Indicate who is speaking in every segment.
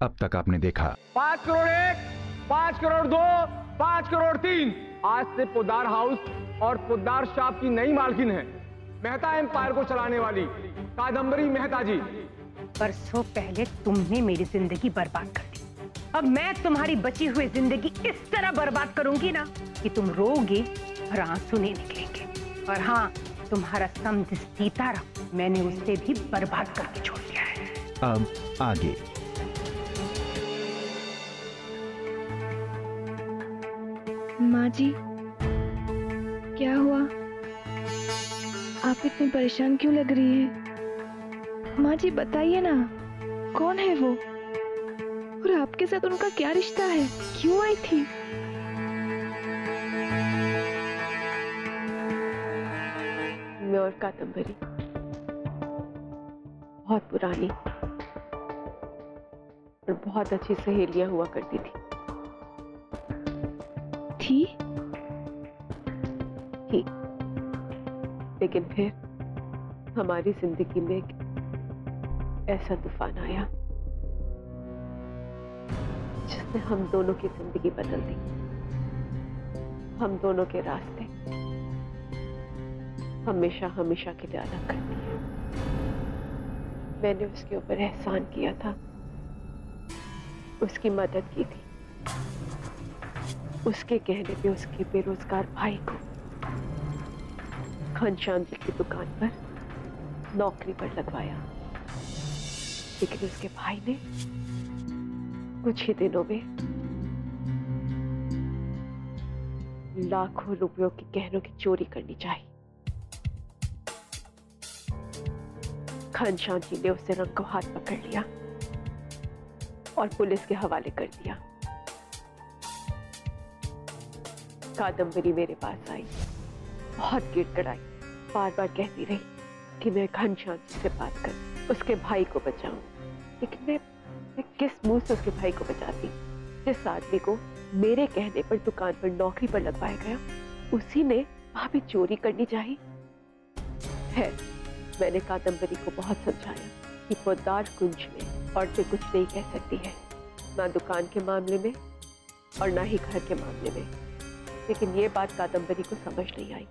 Speaker 1: अब तक आपने देखा।
Speaker 2: 5 करोड़ 1, 5 करोड़ 2, 5 करोड़ 3। आज से पोद्दार हाउस और पोद्दार शॉप की नई मालकिन है मेहता एम्पायर को चलाने वाली कादम्बरी मेहता जी।
Speaker 3: बरसों पहले तुमने मेरी जिंदगी बर्बाद कर दी, अब मैं तुम्हारी बची हुई जिंदगी इस तरह बर्बाद करूंगी ना कि तुम रोगे और आंसू नहीं निकलेंगे। और हाँ, तुम्हारा समझ सीतारा मैंने उसे भी बर्बाद करके छोड़ दिया है।
Speaker 1: अब आगे।
Speaker 4: माँ जी, क्या हुआ? आप इतनी परेशान क्यों लग रही है? माँ जी बताइए ना, कौन है वो और आपके साथ उनका क्या रिश्ता है? क्यों आई थी?
Speaker 5: मैं और कादम्बरी बहुत पुरानी और बहुत अच्छी सहेलियां हुआ करती थी। लेकिन फिर हमारी जिंदगी में एक ऐसा तूफान आया जिसने हम दोनों की जिंदगी बदल दी। हम दोनों के रास्ते हमेशा हमेशा के लिए अलग कर दिए। मैंने उसके ऊपर एहसान किया था, उसकी मदद की थी, उसके कहने पे उसके बेरोजगार भाई को घनश्याम जी की दुकान पर नौकरी पर लगवाया। लेकिन उसके भाई ने कुछ ही दिनों में लाखों रुपयों की गहनों की चोरी करनी चाहिए। घनश्याम जी ने उससे रंगों हाथ पकड़ लिया और पुलिस के हवाले कर दिया। कादम्बरी मेरे पास आई, बहुत गिड़गिड़ाई, बार बार कहती रही कि मैं घनश्याम जी से बात कर उसके भाई को बचाऊं। लेकिन मैं किस मुंह से उसके भाई को बचाती? जिस आदमी को मेरे कहने पर दुकान पर नौकरी पर लगवाया गया, उसी ने वहां भी चोरी करनी चाहिए। है, मैंने कादम्बरी को बहुत समझाया कि पोद्दार कुंज में औरतें कुछ नहीं कह सकती है, ना दुकान के मामले में और ना ही घर के मामले में। लेकिन ये बात कादम्बरी को समझ नहीं आई।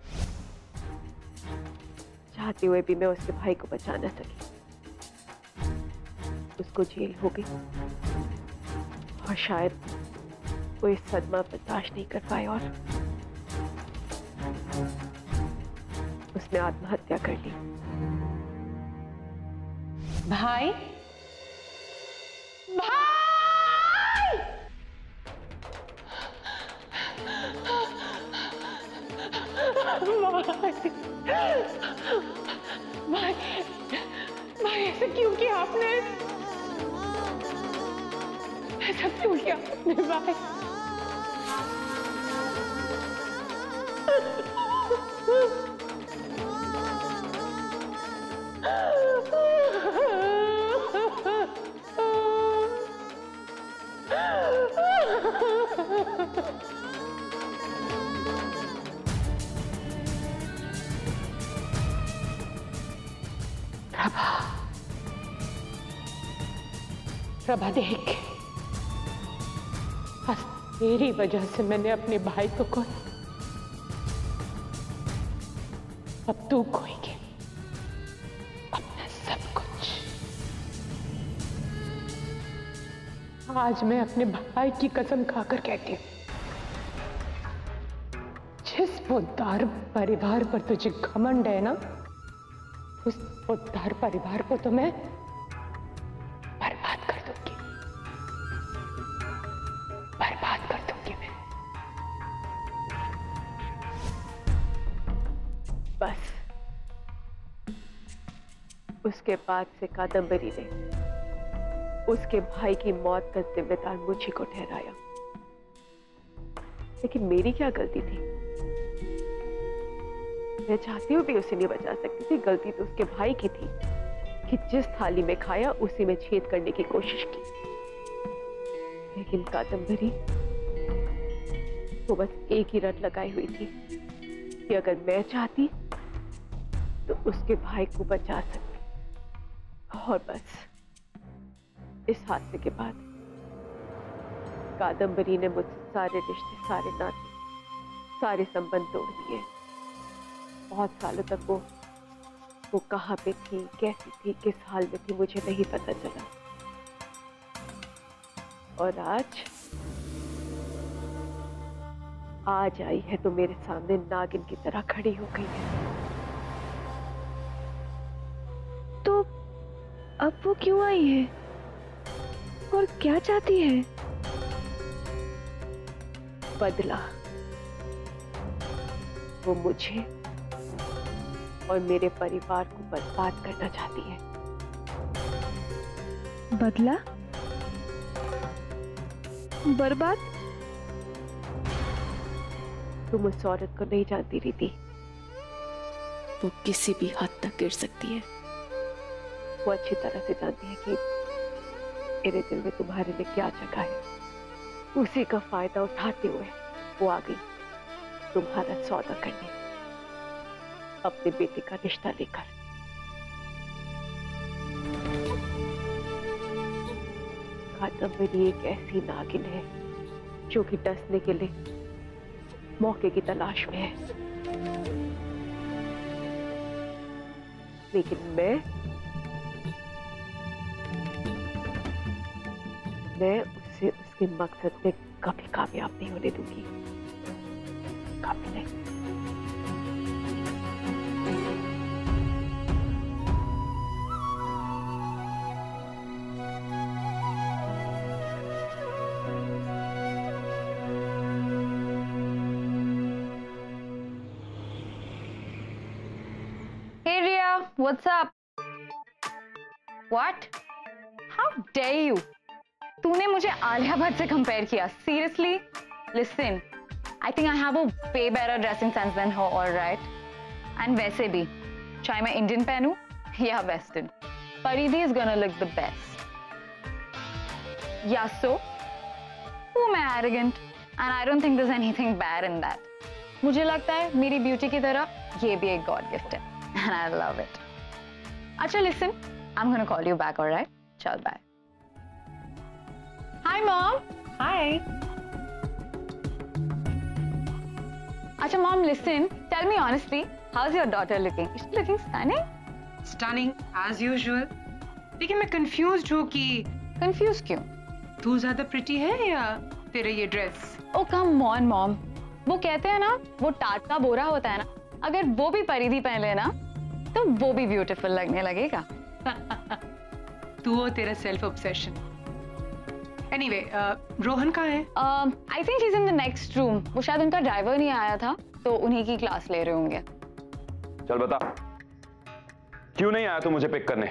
Speaker 5: चाहते हुए भी मैं उसके भाई को बचा न सकी। उसको जेल हो गई और शायद वो इस सदमा बर्दाश्त नहीं कर पाए और उसने आत्महत्या कर ली।
Speaker 3: भाई, भाई! भाई, भाई ऐसा क्यों किया आपने? ऐसा क्यों किया आपने भाई? प्रभा देख, बस तेरी वजह से मैंने अपने भाई को खोया, अब तू खोएगी अपना सब कुछ। आज मैं अपने भाई की कसम खाकर कहती हूँ, जिस पोद्दार परिवार पर तुझे घमंड है ना, उस पोद्दार परिवार को तो मैं बर्बाद कर दूंगी, बर्बाद कर दूंगी मैं।
Speaker 5: बस उसके बाद से कादम्बरी ने उसके भाई की मौत का जिम्मेदार मुझे को ठहराया। लेकिन मेरी क्या गलती थी? मैं चाहती हूँ भी उसे नहीं बचा सकती थी। गलती तो उसके भाई की थी कि जिस थाली में खाया उसी में छेद करने की कोशिश की। लेकिन कादम्बरी वो बस एक ही रट लगाई हुई थी कि अगर मैं चाहती तो उसके भाई को बचा सकती। और बस इस हादसे के बाद कादम्बरी ने मुझसे सारे रिश्ते, सारे नाते, सारे संबंध तोड़ दिए। बहुत सालों तक वो कहाँ पे थी, कैसी थी, किस हाल में थी, मुझे नहीं पता चला। और आज आई है तो मेरे सामने नागिन की तरह खड़ी हो गई है।
Speaker 4: तो अब वो क्यों आई है और क्या चाहती है?
Speaker 5: बदला। वो मुझे और मेरे परिवार को बर्बाद करना चाहती है।
Speaker 4: बदला? बर्बाद?
Speaker 5: तुम उस औरत को नहीं जानती रीति। वो किसी भी हद तक गिर सकती है। वो अच्छी तरह से जानती है कि मेरे दिल में तुम्हारे लिए क्या जगह है। उसी का फायदा उठाते हुए वो आ गई तुम्हारा सौदा करने, अपने बेटे का रिश्ता लेकर। कादम्बरी एक ऐसी नागिन है जो कि डसने के लिए मौके की तलाश में है। लेकिन मैं उसे उसके मकसद में कभी कामयाब नहीं होने दूंगी, कभी नहीं।
Speaker 1: Hey Ria, what's up? What? How dare you? तूने मुझे आलिया भट्ट से कंपेयर किया? Seriously? Listen, I think I have a way better dressing sense than her, all right? And वैसे भी, चाहे मैं इंडियन पहनूं या वेस्टर्न, परिधि is gonna look the best. Yeah, so? हूँ मैं arrogant, and I don't think there's anything bad in that. मुझे लगता है मेरी ब्यूटी की तरह ये भी एक गॉड गिफ्ट है, and I love it. अच्छा, listen, I'm gonna call you back, all right? चल, bye. Hi, Mom. Hi. Acha, Mom, listen. Tell me honestly, how's your daughter looking? Is she looking stunning?
Speaker 3: Stunning as usual. लेकिन मैं confused हूँ कि
Speaker 1: Confused क्यों?
Speaker 3: तू ज्यादा pretty है या तेरे ये dress?
Speaker 1: Oh, come on, Mom. वो कहते हैं ना, वो टाट का बोरा होता है ना, अगर वो भी परिधि पहन लेना, तो वो भी ब्यूटीफुल लगने लगेगा।
Speaker 3: तू और तेरा सेल्फ ऑब्सेशन। एनीवे, रोहन कहाँ है?
Speaker 1: I think he's in the next room. वो शायद उनका ड्राइवर नहीं आया था, तो उन्हीं की क्लास ले रहे होंगे।
Speaker 6: चल बता, क्यों नहीं आया तू मुझे पिक करने?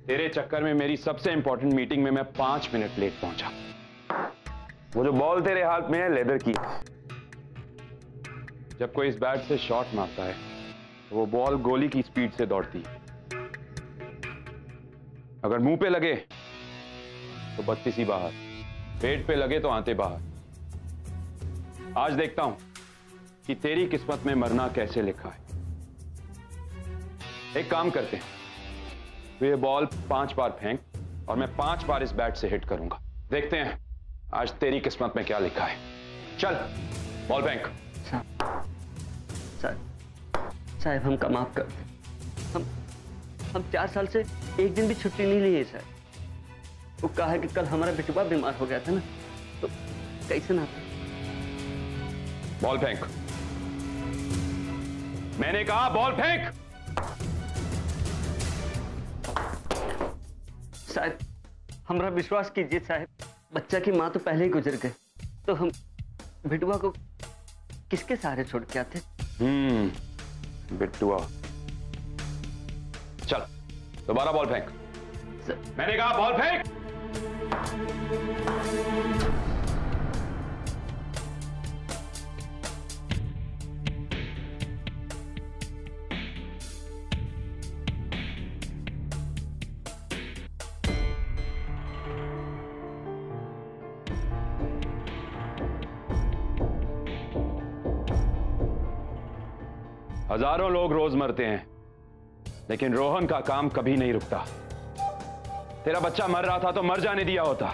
Speaker 6: तेरे चक्कर में मेरी सबसे इंपॉर्टेंट मीटिंग में मैं 5 मिनट लेट पहुंचा। वो जो बॉल तेरे हाथ में है लेदर की। जब कोई इस बैट से शॉट मारता है तो वो बॉल गोली की स्पीड से दौड़ती है। अगर मुंह पे लगे तो 32 बाहर, पेट पे लगे तो आते बाहर। आज देखता हूं कि तेरी किस्मत में मरना कैसे लिखा है। एक काम करते हैं, तो ये बॉल 5 बार फेंक और मैं 5 बार इस बैट से हिट करूंगा। देखते हैं आज तेरी किस्मत में क्या लिखा है। चल, बॉल फेंक।
Speaker 7: साहब हमका माफ कर दे। हम 4 साल से एक दिन भी छुट्टी नहीं ली है सर। वो कहा है कि कल हमारा बेटुआ बीमार हो गया था ना, तो कैसे ना।
Speaker 6: बॉल फेंक। मैंने कहा बॉल फेंक।
Speaker 7: साहब हमारा विश्वास कीजिए साहब, बच्चा की माँ तो पहले ही गुजर गए, तो हम बेटुआ को किसके सहारे छोड़ के आते?
Speaker 6: बिट्टुआ। चल, दोबारा बॉल फेंक। मैंने कहा बॉल फेंक। हजारों लोग रोज मरते हैं, लेकिन रोहन का काम कभी नहीं रुकता। तेरा बच्चा मर रहा था तो मर जाने दिया होता,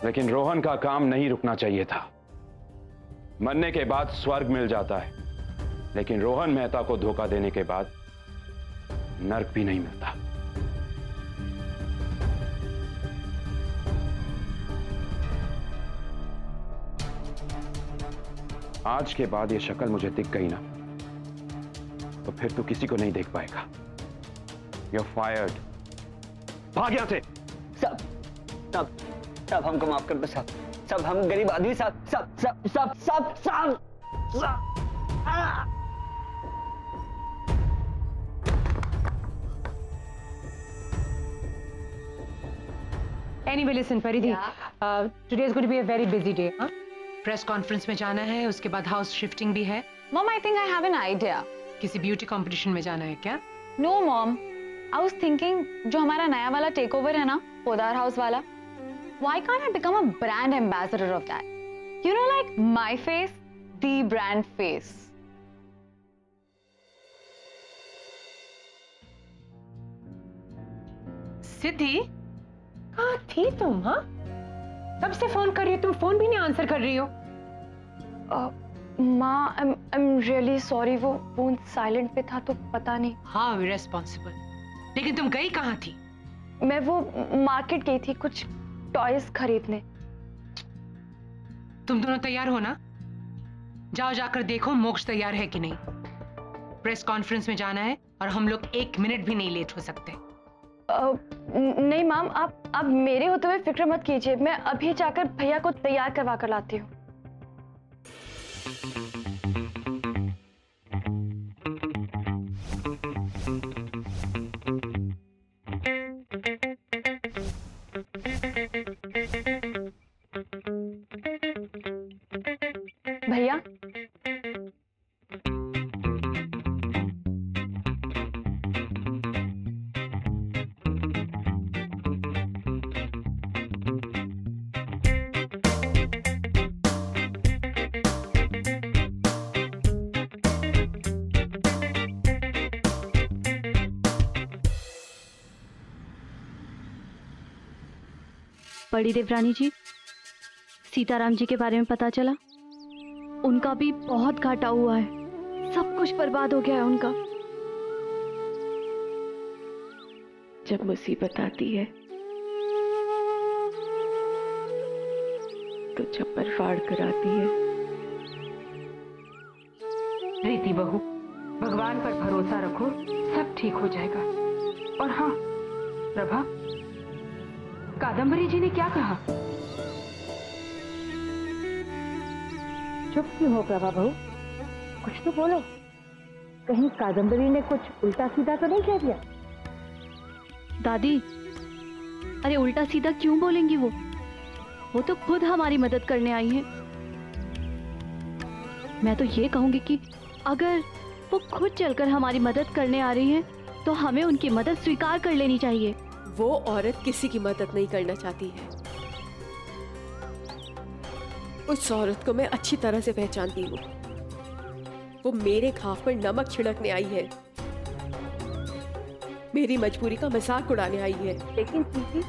Speaker 6: लेकिन रोहन का काम नहीं रुकना चाहिए था। मरने के बाद स्वर्ग मिल जाता है, लेकिन रोहन मेहता को धोखा देने के बाद नर्क भी नहीं मिलता। आज के बाद ये शक्ल मुझे दिख गई ना, तो फिर तू किसी को नहीं देख पाएगा। You're fired. भाग यहां से।
Speaker 7: सब सब सब हमको माफ कर दो साहब। सब हम गरीब आदमी साहब। सब सब सब सब सब सब।
Speaker 3: Anyway, listen, Faridhi. Today is going to be a very busy day. हाँ? प्रेस कॉन्फ्रेंस में जाना है, उसके बाद हाउस शिफ्टिंग भी है।
Speaker 1: Mom, I think I have an idea.
Speaker 3: किसी ब्यूटी कंपटीशन में जाना है क्या?
Speaker 1: No, Mom. I was thinking, जो हमारा नया वाला टेक ओवर है ना, पोदार हाउस वाला, why can't I become a brand ambassador of that? You know, like my face, the brand face.
Speaker 3: सिद्धि, कहाँ थी तुम? हाँ, तब से फोन कर रही हो, तुम फोन भी नहीं आंसर कर रही हो।
Speaker 4: माँ, I'm really sorry, वो फोन साइलेंट पे था तो पता नहीं।
Speaker 3: हाँ, irresponsible. लेकिन तुम गई कहाँ थी?
Speaker 4: मैं वो मार्केट गई थी कुछ टॉयज खरीदने।
Speaker 3: तुम दोनों तैयार हो ना? जाओ जाकर देखो मोक्ष तैयार है कि नहीं। प्रेस कॉन्फ्रेंस में जाना है और हम लोग 1 मिनट भी नहीं लेट हो सकते।
Speaker 4: नहीं मैम, आप मेरे होते हुए फिक्र मत कीजिए, मैं अभी जाकर भैया को तैयार करवा कर लाती हूँ। भैया,
Speaker 8: बड़ी देवरानी जी, सीताराम जी के बारे में पता चला? उनका भी बहुत घाटा हुआ है, सब कुछ बर्बाद हो गया है उनका।
Speaker 5: जब मुसीबत आती है तो चप्पर फाड़ कर आती है।
Speaker 3: रीति बहू, भगवान पर भरोसा रखो, सब ठीक हो जाएगा। और हाँ प्रभा, कादम्बरी जी ने क्या कहा?
Speaker 9: चुप क्यों हो प्रभा बहू, कुछ तो बोलो। कहीं कादम्बरी ने कुछ उल्टा सीधा तो नहीं कह दिया?
Speaker 8: दादी, अरे उल्टा सीधा क्यों बोलेंगी? वो तो खुद हमारी मदद करने आई है। मैं तो ये कहूंगी कि अगर वो खुद चलकर हमारी मदद करने आ रही है तो हमें उनकी मदद स्वीकार कर लेनी चाहिए।
Speaker 5: वो औरत किसी की मदद नहीं करना चाहती है। उस औरत को मैं अच्छी तरह से पहचानती हूँ। वो मेरे घाव पर नमक छिड़कने आई है, मेरी मजबूरी का मजाक उड़ाने आई है।
Speaker 4: लेकिन दीदी,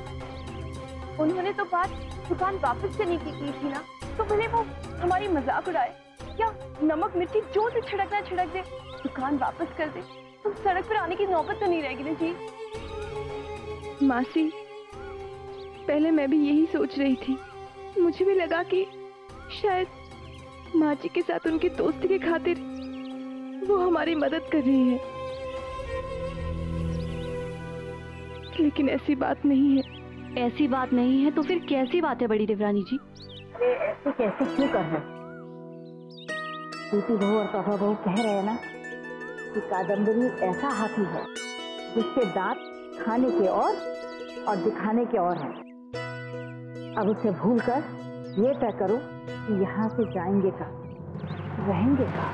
Speaker 4: उन्होंने तो बात दुकान वापस करने की थी ना, तो भले वो हमारी मजाक उड़ाए या नमक मिर्ची जो भी छिड़कना छिड़क दे, दुकान वापस कर दे, तो सड़क पर आने की नौबत तो नहीं रहेगी ना जी। मासी, पहले मैं भी यही सोच रही थी। मुझे भी लगा कि शायद माँ जी के साथ उनकी दोस्ती के खातिर वो हमारी मदद कर रही है, लेकिन ऐसी बात नहीं है।
Speaker 8: ऐसी बात नहीं है तो फिर कैसी बात है बड़ी देवरानी जी?
Speaker 9: अरे ऐसे कैसे क्यों कर रहे? प्रीति बहू और प्रभा बहू कह रहे हैं ना कि कादम्बरी ऐसा हाथी है जिसके दांत खाने के और दिखाने के और हैं। अब उसे भूलकर ये तय करो कि यहाँ से जाएंगे कहाँ, रहेंगे कहाँ।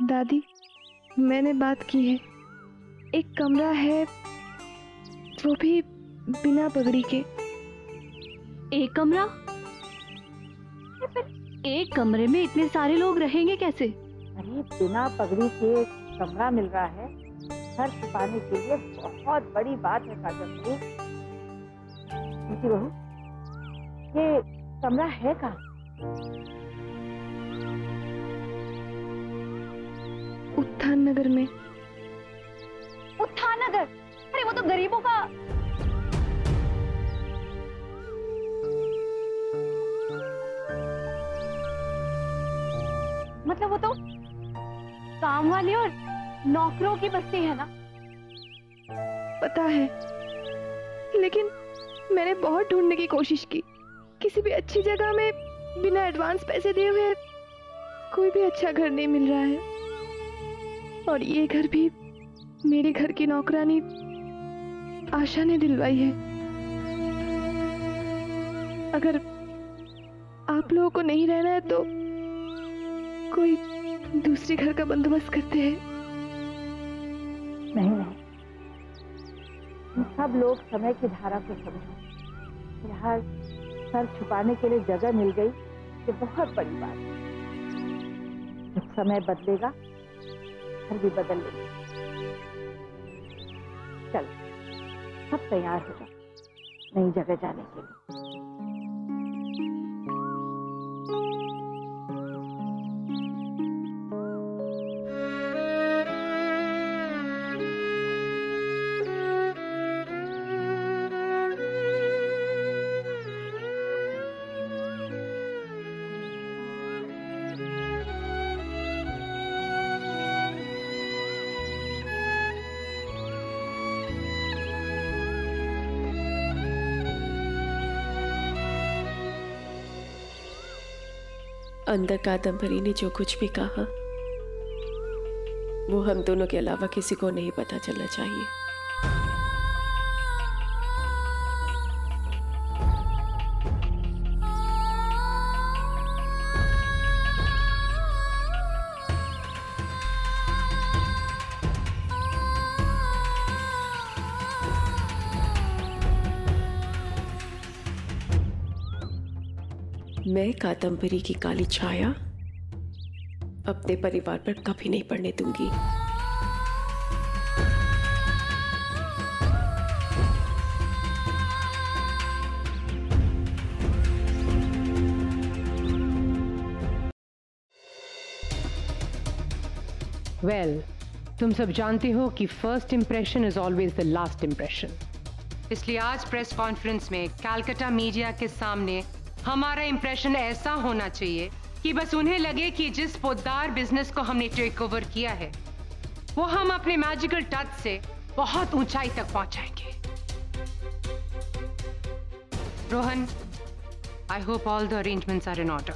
Speaker 4: दादी, मैंने बात की है। एक कमरा है, वो भी बिना पगड़ी के।
Speaker 8: एक कमरा? एक कमरे में इतने सारे लोग रहेंगे कैसे?
Speaker 9: अरे बिना पगड़ी के कमरा मिल रहा है, सर छुपाने के लिए बहुत बड़ी बात है कादम्बरी। बेटी बहू, ये कमरा है कहाँ?
Speaker 4: उत्थान नगर में।
Speaker 1: उत्थान नगर? अरे वो तो गरीबों का। मतलब वो तो काम वाली और नौकरों की बस्ती है ना?
Speaker 4: पता है, लेकिन मैंने बहुत ढूंढने की कोशिश की। किसी भी अच्छी जगह में बिना एडवांस पैसे दिए हुए कोई भी अच्छा घर नहीं मिल रहा है। और ये घर भी मेरे घर की नौकरानी आशा ने दिलवाई है। अगर आप लोगों को नहीं रहना है तो कोई दूसरे घर का बंदोबस्त करते हैं।
Speaker 9: नहीं नहीं, तुम सब लोग समय की धारा को समझो। यहाँ सर छुपाने के लिए जगह मिल गई, ये बहुत बड़ी बात है। जब समय बदलेगा, घर भी बदल लेगा। चलो, सब तैयार हो जाओ नई जगह जाने के लिए।
Speaker 5: अंदर कादम्बरी ने जो कुछ भी कहा वो हम दोनों के अलावा किसी को नहीं पता चलना चाहिए। मैं कादम्बरी की काली छाया अपने परिवार पर कभी नहीं पड़ने दूंगी।
Speaker 3: वेल, तुम सब जानते हो कि first impression is always the last impression. इसलिए आज प्रेस कॉन्फ्रेंस में कलकत्ता मीडिया के सामने हमारा इंप्रेशन ऐसा होना चाहिए कि बस उन्हें लगे कि जिस पोद्दार बिजनेस को हमने टेक ओवर किया है वो हम अपने मैजिकल टच से बहुत ऊंचाई तक पहुंचाएंगे। Rohan, I hope all the arrangements are in order.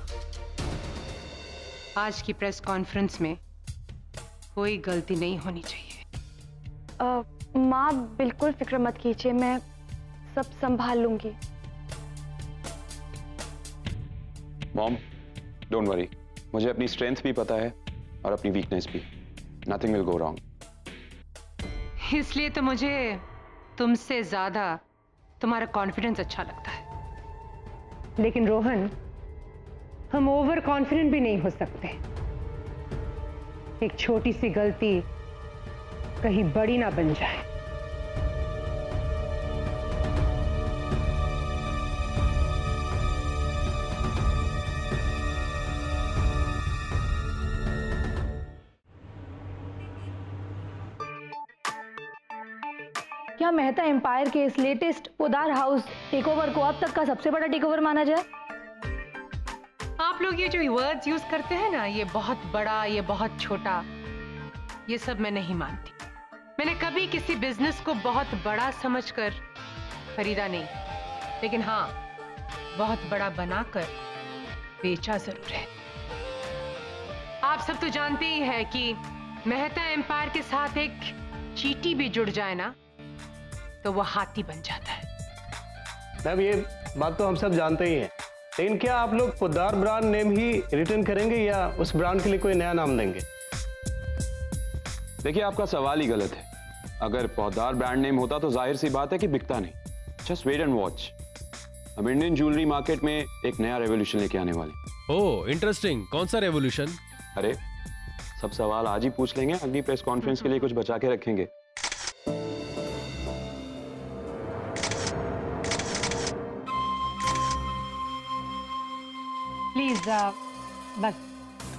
Speaker 3: आज की प्रेस कॉन्फ्रेंस में कोई गलती नहीं होनी चाहिए।
Speaker 1: माँ बिल्कुल फिक्र मत कीजिए, मैं सब संभाल लूंगी।
Speaker 6: मॉम, डोंट वरी, मुझे अपनी स्ट्रेंथ भी पता है और अपनी वीकनेस भी। Nothing will go wrong.
Speaker 3: इसलिए तो मुझे तुमसे ज्यादा तुम्हारा कॉन्फिडेंस अच्छा लगता है। लेकिन रोहन, हम ओवर कॉन्फिडेंट भी नहीं हो सकते। एक छोटी सी गलती कहीं बड़ी ना बन जाए।
Speaker 1: क्या मेहता एम्पायर के इस लेटेस्ट पोद्दार हाउस टेकओवर को अब तक का सबसे बड़ा टेकओवर माना जाए?
Speaker 3: आप लोग ये जो वर्ड्स यूज करते हैं ना, ये बहुत बड़ा, ये बहुत छोटा, ये सब मैं नहीं मानती। मैंने कभी किसी बिजनेस को बहुत बड़ा समझकर खरीदा नहीं, लेकिन हाँ, बहुत बड़ा बनाकर बेचा जरूर है। आप सब तो जानते ही हैं कि मेहता एम्पायर के साथ एक चींटी भी जुड़ जाए ना तो वो हाथी बन जाता है।
Speaker 10: मैम, ये बात तो हम सब जानते ही हैं, लेकिन क्या आप लोग पोद्दार ब्रांड नेम ही रिटर्न करेंगे या उस ब्रांड के लिए कोई नया नाम देंगे?
Speaker 6: देखिए, आपका सवाल ही गलत है। अगर पोद्दार ब्रांड नेम होता तो जाहिर सी बात है कि बिकता नहीं। Just wait and watch. हम इंडियन ज्वेलरी मार्केट में एक नया रेवोल्यूशन लेके आने वाले।
Speaker 11: ओह इंटरेस्टिंग, कौन सा रेवोल्यूशन?
Speaker 6: अरे सब सवाल आज ही पूछ लेंगे, अगली प्रेस कॉन्फ्रेंस के लिए कुछ बचा के रखेंगे।
Speaker 3: प्लीज बस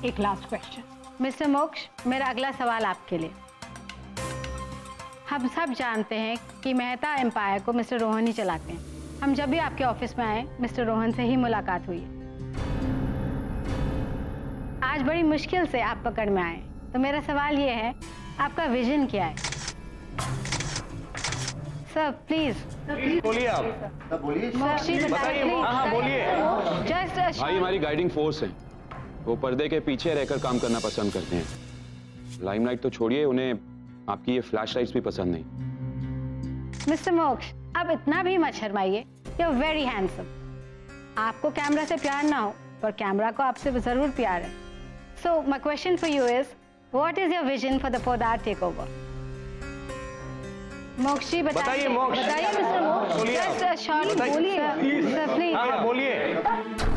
Speaker 3: एक लास्ट क्वेश्चन।
Speaker 12: मिस्टर मोक्ष, मेरा अगला सवाल आपके लिए। हम सब जानते हैं कि मेहता एम्पायर को मिस्टर रोहन ही चलाते हैं। हम जब भी आपके ऑफिस में आए, मिस्टर रोहन से ही मुलाकात हुई है। आज बड़ी मुश्किल से आप पकड़ में आए, तो मेरा सवाल ये है, आपका विजन क्या है? सर प्लीज
Speaker 10: बोलिए आप।
Speaker 12: बताइए।
Speaker 10: हाँ बोलिए।
Speaker 6: भाई हमारी गाइडिंग फोर्स है, वो पर्दे के पीछे रहकर काम करना पसंद करते हैं। लाइमलाइट तो छोड़िए, उन्हें आपकी ये फ्लैश लाइट्स भी पसंद नहीं।
Speaker 12: मिस्टर मोक्ष, अब इतना भी मत शर्माइए। You are very handsome. आपको कैमरा से प्यार ना हो, पर कैमरा को आपसे जरूर प्यार है। So my question for you is, what is your vision for the Podar takeover? Moksh ji बताइए।
Speaker 10: मोक्ष।
Speaker 12: बताइए मिस्टर मोक्ष।
Speaker 10: बोलिए।
Speaker 12: बोलिए सर, प्लीज।
Speaker 10: बोलिए।